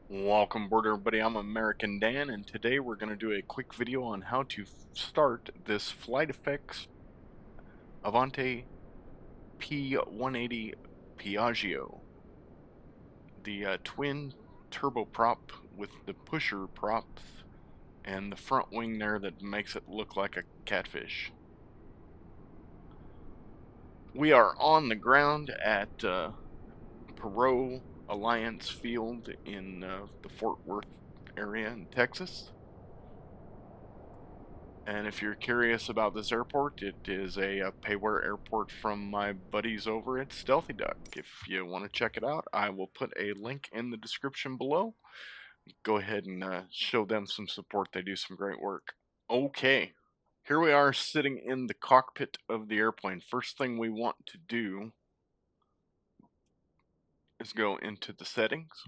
Welcome aboard everybody, I'm American Dan, and today we're going to do a quick video on how to start this Flight Effects Avanti P180 Piaggio. The twin turboprop with the pusher props and the front wing there that makes it look like a catfish. We are on the ground at Perot Alliance Field in the Fort Worth area in Texas. And if you're curious about this airport, it is a payware airport from my buddies over at Stealthy Duck. If you want to check it out, I will put a link in the description below. Go ahead and show them some support. They do some great work. Okay, here we are sitting in the cockpit of the airplane. First thing we want to do is go into the settings.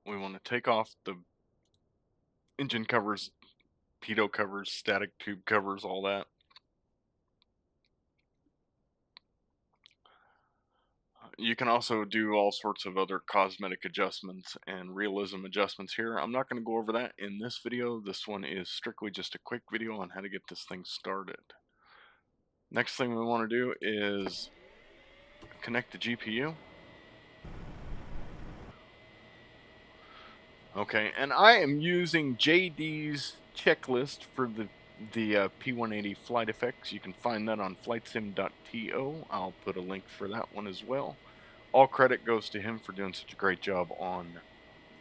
We want to take off the engine covers, pitot covers, static tube covers, all that. You can also do all sorts of other cosmetic adjustments and realism adjustments here. I'm not going to go over that in this video. This one is strictly just a quick video on how to get this thing started. Next thing we want to do is connect the GPU. Okay, and I am using Jay Dee's checklist for the P180 flight effects. You can find that on flightsim.to. I'll put a link for that one as well. All credit goes to him for doing such a great job on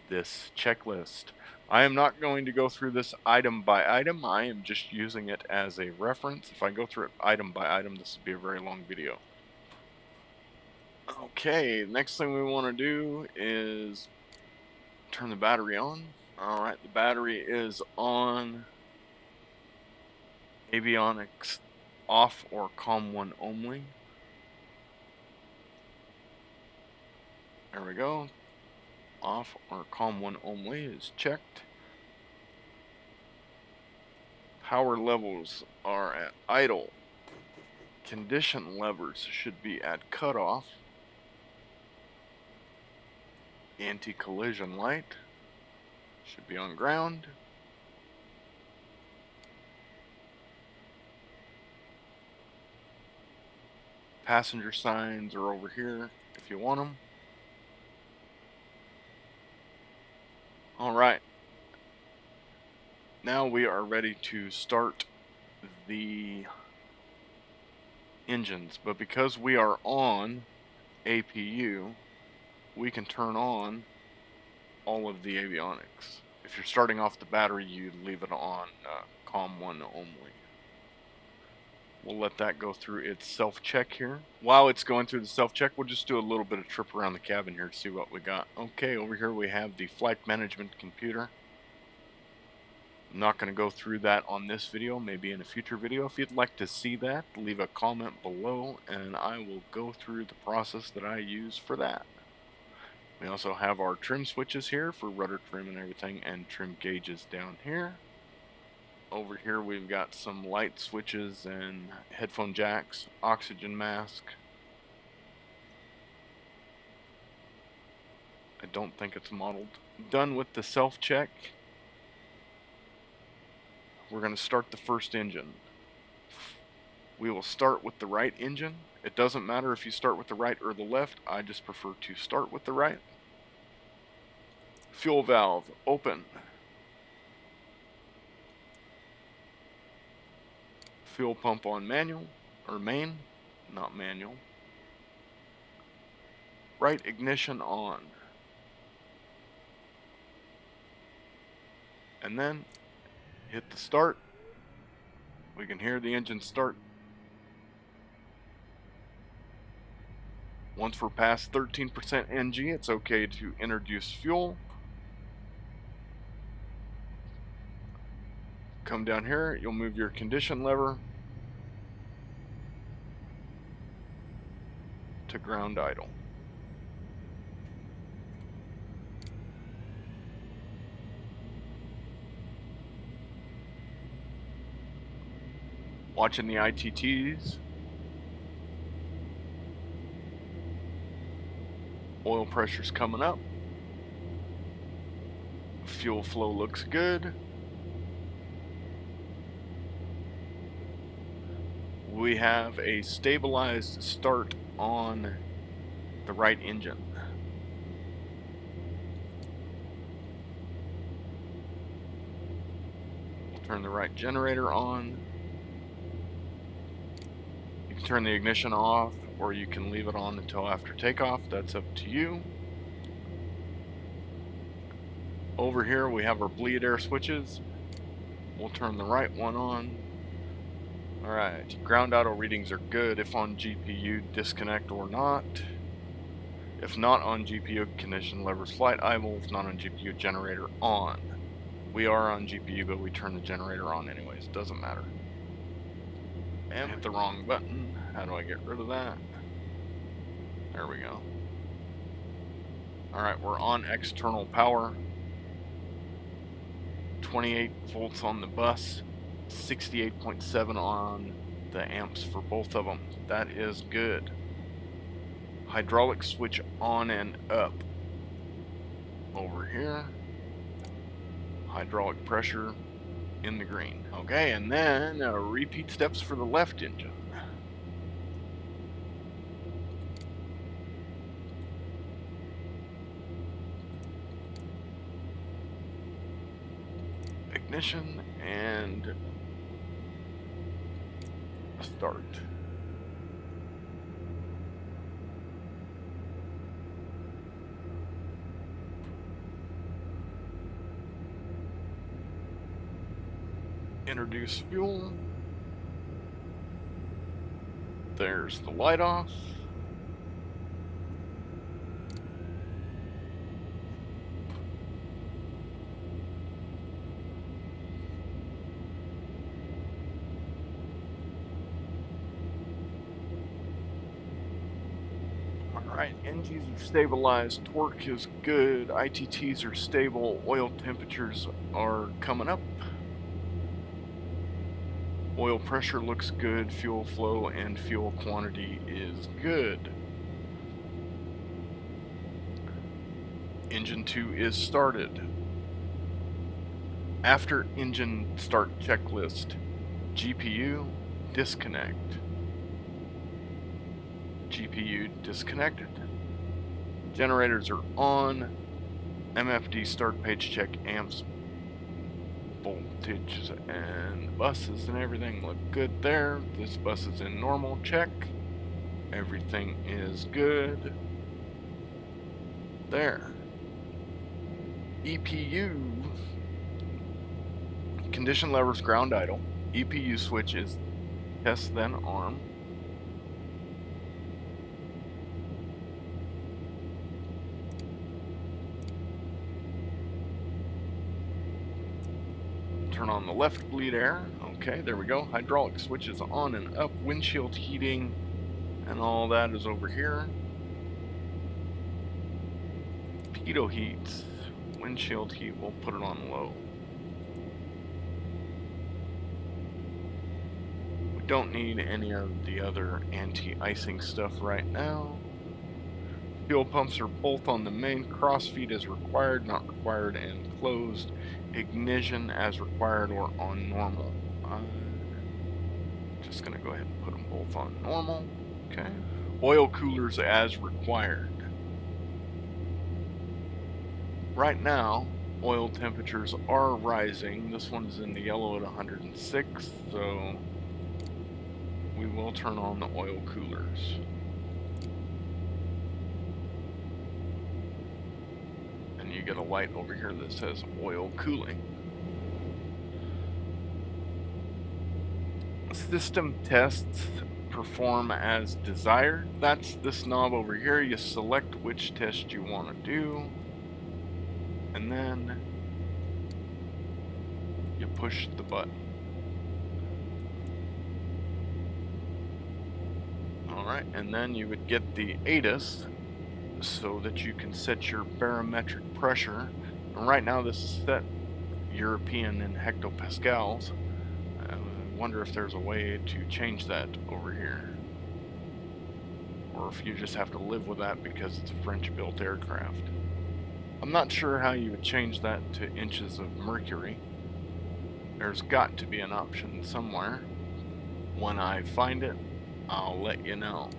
this checklist. I am not going to go through this item by item. I am just using it as a reference. If I go through it item by item, this would be a very long video. Okay, next thing we want to do is turn the battery on. Alright, the battery is on. Avionics off or COM1 only. There we go. Off or COM1 only is checked. Power levels are at idle. Condition levers should be at cutoff. Anti-collision light should be on ground. Passenger signs are over here if you want them. Alright. Now we are ready to start the engines, but because we are on APU, we can turn on all of the avionics. If you're starting off the battery, you leave it on COM1 only. We'll let that go through its self-check here. While it's going through the self-check, we'll just do a little bit of trip around the cabin here to see what we got. Okay, over here we have the flight management computer. I'm not going to go through that on this video, maybe in a future video. If you'd like to see that, leave a comment below and I will go through the process that I use for that. We also have our trim switches here for rudder trim and everything, and trim gauges down here. Over here we've got some light switches and headphone jacks, oxygen mask. I don't think it's modeled. Done with the self-check. We're going to start the first engine. We will start with the right engine. It doesn't matter if you start with the right or the left. I just prefer to start with the right. Fuel valve open. Fuel pump on manual, or main, not manual. Right ignition on. And then hit the start. We can hear the engine start. Once we're past 13% NG, it's okay to introduce fuel. Come down here, you'll move your condition lever to ground idle. Watching the ITTs. Oil pressure's coming up. Fuel flow looks good. We have a stabilized start on the right engine. We'll turn the right generator on. You can turn the ignition off, or you can leave it on until after takeoff. That's up to you. Over here we have our bleed air switches. We'll turn the right one on. Alright, ground idle readings are good if on GPU, disconnect or not. If not on GPU, condition levers flight idle. If not on GPU, generator on. We are on GPU, but we turn the generator on anyways, doesn't matter. And hit the wrong button. How do I get rid of that? There we go. Alright, we're on external power. 28 volts on the bus, 68.7 on the amps for both of them. That is good. Hydraulic switch on and up. Over here. Hydraulic pressure in the green. Okay, and then repeat steps for the left engine. Ignition and start. Introduce fuel. There's the light off. Alright, engines are stabilized, torque is good, ITTs are stable, oil temperatures are coming up. Oil pressure looks good, fuel flow and fuel quantity is good. Engine 2 is started. After engine start checklist, GPU disconnect. GPU disconnected. Generators are on. MFD start page check amps, voltages and buses and everything look good there. This bus is in normal check. Everything is good. There. EPU. Condition levers ground idle. EPU switch is test then arm. Turn on the left bleed air. Okay, there we go. Hydraulic switch is on and up. Windshield heating and all that is over here. Pitot heats. Windshield heat, we'll put it on low. We don't need any of the other anti-icing stuff right now. Fuel pumps are both on the main. Crossfeed is required, not required, and closed. Ignition as required or on normal. I'm just going to go ahead and put them both on normal. Okay. Oil coolers as required. Right now, oil temperatures are rising. This one's in the yellow at 106, so we will turn on the oil coolers. You get a light over here that says oil cooling. System tests perform as desired. That's this knob over here. You select which test you want to do, and then you push the button. Alright, and then you would get the ATIS so that you can set your barometric pressure. And right now this is set European in hectopascals. I wonder if there's a way to change that over here. or if you just have to live with that because it's a French-built aircraft. I'm not sure how you would change that to inches of mercury. There's got to be an option somewhere. When I find it, I'll let you know.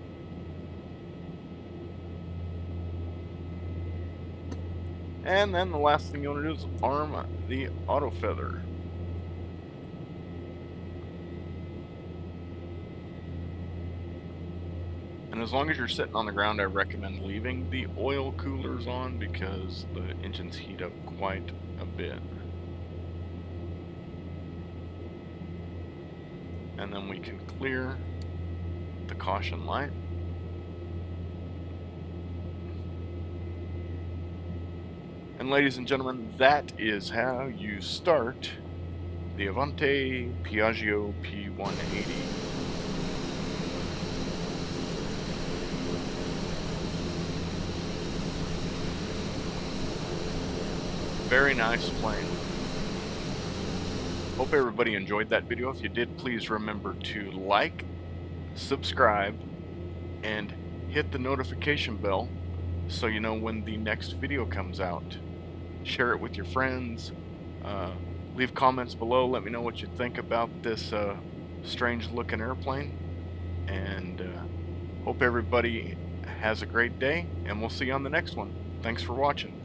And then the last thing you want to do is arm the auto feather. And as long as you're sitting on the ground, I recommend leaving the oil coolers on because the engines heat up quite a bit. And then we can clear the caution light. And ladies and gentlemen, that is how you start the Avanti Piaggio P180. Very nice plane. Hope everybody enjoyed that video. If you did, please remember to like, subscribe, and hit the notification bell so you know when the next video comes out. Share it with your friends. Leave comments below. Let me know what you think about this strange looking airplane. And hope everybody has a great day, and we'll see you on the next one. Thanks for watching.